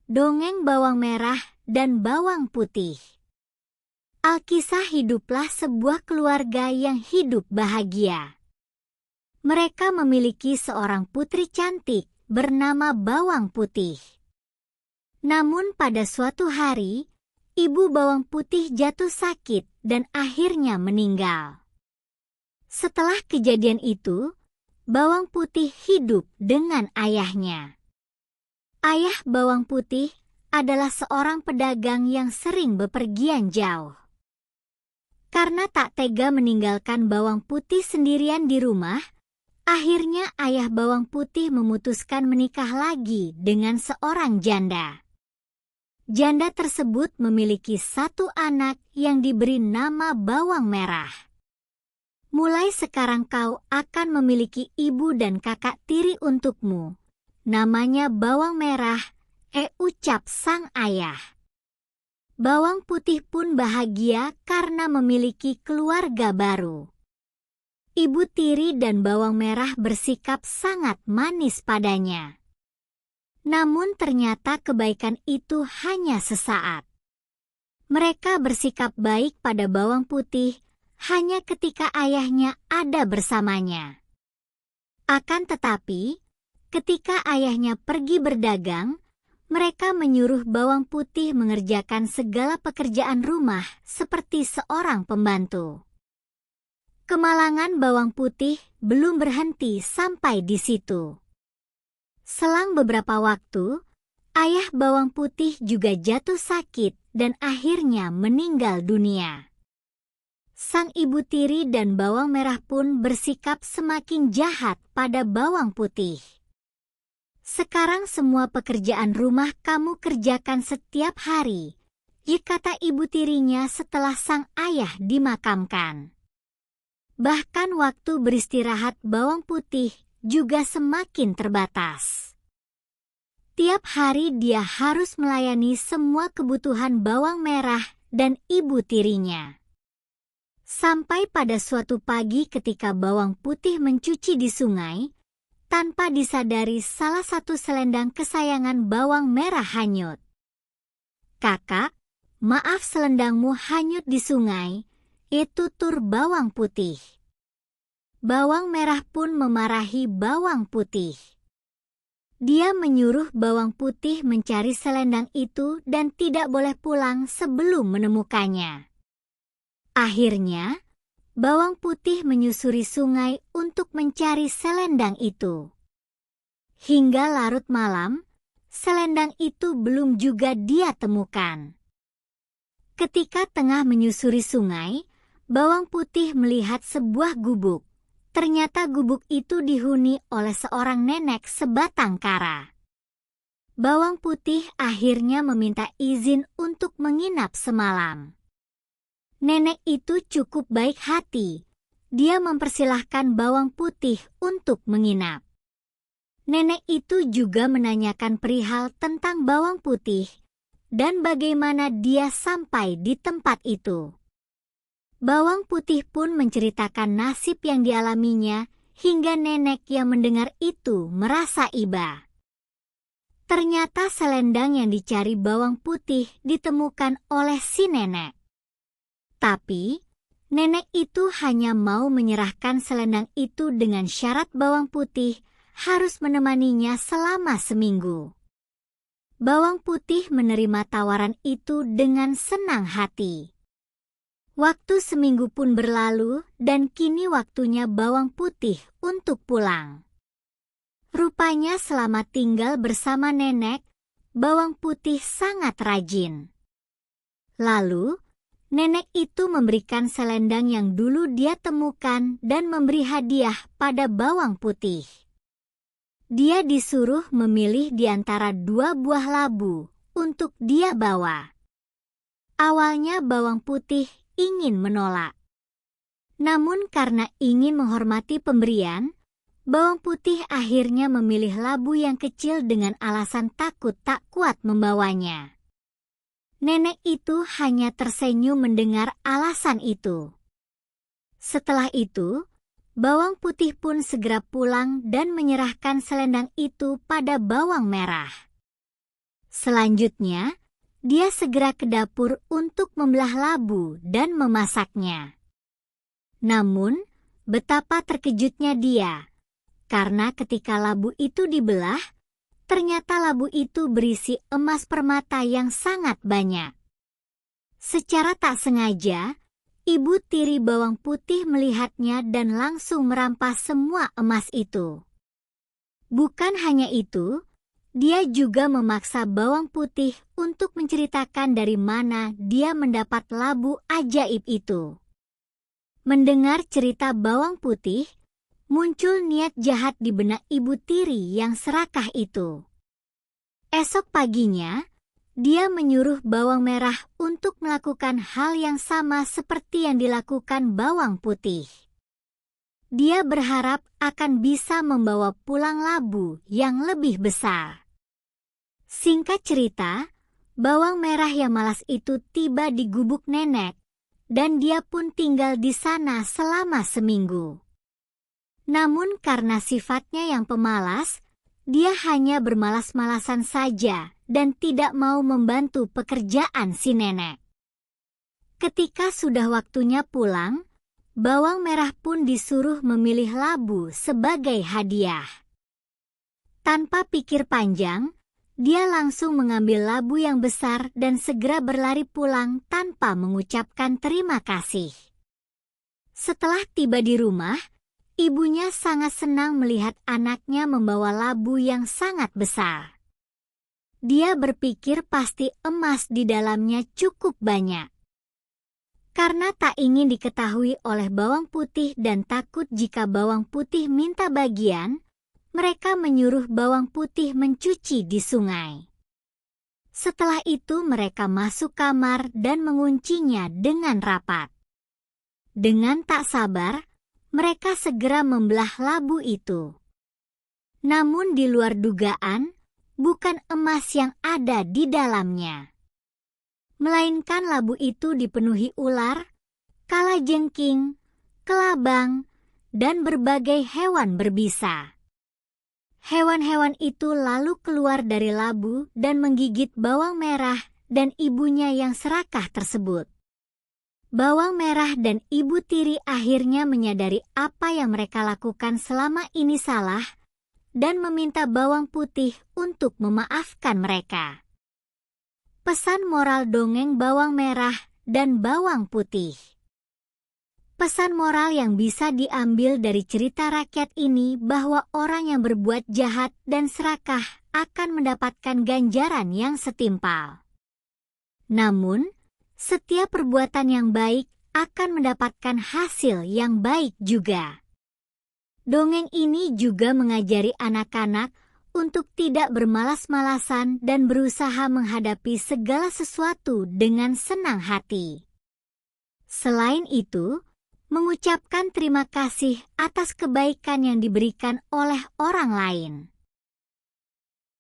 Dongeng bawang merah dan bawang putih. Alkisah hiduplah sebuah keluarga yang hidup bahagia. Mereka memiliki seorang putri cantik bernama Bawang Putih. Namun pada suatu hari, ibu Bawang Putih jatuh sakit dan akhirnya meninggal. Setelah kejadian itu, Bawang Putih hidup dengan ayahnya. Ayah Bawang Putih adalah seorang pedagang yang sering bepergian jauh. Karena tak tega meninggalkan Bawang Putih sendirian di rumah, akhirnya ayah Bawang Putih memutuskan menikah lagi dengan seorang janda. Janda tersebut memiliki satu anak yang diberi nama Bawang Merah. Mulai sekarang kau akan memiliki ibu dan kakak tiri untukmu. Namanya Bawang Merah, ucap sang ayah. Bawang Putih pun bahagia karena memiliki keluarga baru. Ibu tiri dan Bawang Merah bersikap sangat manis padanya. Namun ternyata kebaikan itu hanya sesaat. Mereka bersikap baik pada Bawang Putih hanya ketika ayahnya ada bersamanya. Akan tetapi, ketika ayahnya pergi berdagang, mereka menyuruh Bawang Putih mengerjakan segala pekerjaan rumah seperti seorang pembantu. Kemalangan Bawang Putih belum berhenti sampai di situ. Selang beberapa waktu, ayah Bawang Putih juga jatuh sakit dan akhirnya meninggal dunia. Sang ibu tiri dan Bawang Merah pun bersikap semakin jahat pada Bawang Putih. Sekarang semua pekerjaan rumah kamu kerjakan setiap hari, kata ibu tirinya setelah sang ayah dimakamkan. Bahkan waktu beristirahat Bawang Putih juga semakin terbatas. Tiap hari dia harus melayani semua kebutuhan Bawang Merah dan ibu tirinya. Sampai pada suatu pagi ketika Bawang Putih mencuci di sungai, tanpa disadari salah satu selendang kesayangan Bawang Merah hanyut. "Kakak, maaf selendangmu hanyut di sungai," tutur Bawang Putih. Bawang Merah pun memarahi Bawang Putih. Dia menyuruh Bawang Putih mencari selendang itu dan tidak boleh pulang sebelum menemukannya. Akhirnya, Bawang Putih menyusuri sungai untuk mencari selendang itu. Hingga larut malam, selendang itu belum juga dia temukan. Ketika tengah menyusuri sungai, Bawang Putih melihat sebuah gubuk. Ternyata gubuk itu dihuni oleh seorang nenek sebatang kara. Bawang Putih akhirnya meminta izin untuk menginap semalam. Nenek itu cukup baik hati. Dia mempersilahkan Bawang Putih untuk menginap. Nenek itu juga menanyakan perihal tentang Bawang Putih dan bagaimana dia sampai di tempat itu. Bawang Putih pun menceritakan nasib yang dialaminya hingga nenek yang mendengar itu merasa iba. Ternyata selendang yang dicari Bawang Putih ditemukan oleh si nenek. Tapi, nenek itu hanya mau menyerahkan selendang itu dengan syarat Bawang Putih harus menemaninya selama seminggu. Bawang Putih menerima tawaran itu dengan senang hati. Waktu seminggu pun berlalu dan kini waktunya Bawang Putih untuk pulang. Rupanya selama tinggal bersama nenek, Bawang Putih sangat rajin. Lalu, nenek itu memberikan selendang yang dulu dia temukan dan memberi hadiah pada Bawang Putih. Dia disuruh memilih di antara 2 buah labu untuk dia bawa. Awalnya Bawang Putih ingin menolak. Namun karena ingin menghormati pemberian, Bawang Putih akhirnya memilih labu yang kecil dengan alasan takut tak kuat membawanya. Nenek itu hanya tersenyum mendengar alasan itu. Setelah itu, Bawang Putih pun segera pulang dan menyerahkan selendang itu pada Bawang Merah. Selanjutnya, dia segera ke dapur untuk membelah labu dan memasaknya. Namun, betapa terkejutnya dia, karena ketika labu itu dibelah, ternyata labu itu berisi emas permata yang sangat banyak. Secara tak sengaja, ibu tiri bawang putih melihatnya dan langsung merampas semua emas itu. Bukan hanya itu, dia juga memaksa bawang putih untuk menceritakan dari mana dia mendapat labu ajaib itu. Mendengar cerita bawang putih, muncul niat jahat di benak ibu tiri yang serakah itu. Esok paginya, dia menyuruh bawang merah untuk melakukan hal yang sama seperti yang dilakukan bawang putih. Dia berharap akan bisa membawa pulang labu yang lebih besar. Singkat cerita, bawang merah yang malas itu tiba di gubuk nenek, dan dia pun tinggal di sana selama seminggu. Namun karena sifatnya yang pemalas, dia hanya bermalas-malasan saja dan tidak mau membantu pekerjaan si nenek. Ketika sudah waktunya pulang, bawang merah pun disuruh memilih labu sebagai hadiah. Tanpa pikir panjang, dia langsung mengambil labu yang besar dan segera berlari pulang tanpa mengucapkan terima kasih. Setelah tiba di rumah, ibunya sangat senang melihat anaknya membawa labu yang sangat besar. Dia berpikir pasti emas di dalamnya cukup banyak. Karena tak ingin diketahui oleh bawang putih dan takut jika bawang putih minta bagian, mereka menyuruh bawang putih mencuci di sungai. Setelah itu mereka masuk kamar dan menguncinya dengan rapat. Dengan tak sabar, mereka segera membelah labu itu. Namun di luar dugaan, bukan emas yang ada di dalamnya, melainkan labu itu dipenuhi ular, kalajengking, kelabang, dan berbagai hewan berbisa. Hewan-hewan itu lalu keluar dari labu dan menggigit bawang merah dan ibunya yang serakah tersebut. Bawang merah dan ibu tiri akhirnya menyadari apa yang mereka lakukan selama ini salah dan meminta bawang putih untuk memaafkan mereka. Pesan moral dongeng bawang merah dan bawang putih. Pesan moral yang bisa diambil dari cerita rakyat ini bahwa orang yang berbuat jahat dan serakah akan mendapatkan ganjaran yang setimpal. Namun, setiap perbuatan yang baik akan mendapatkan hasil yang baik juga. Dongeng ini juga mengajari anak-anak untuk tidak bermalas-malasan dan berusaha menghadapi segala sesuatu dengan senang hati. Selain itu, mengucapkan terima kasih atas kebaikan yang diberikan oleh orang lain.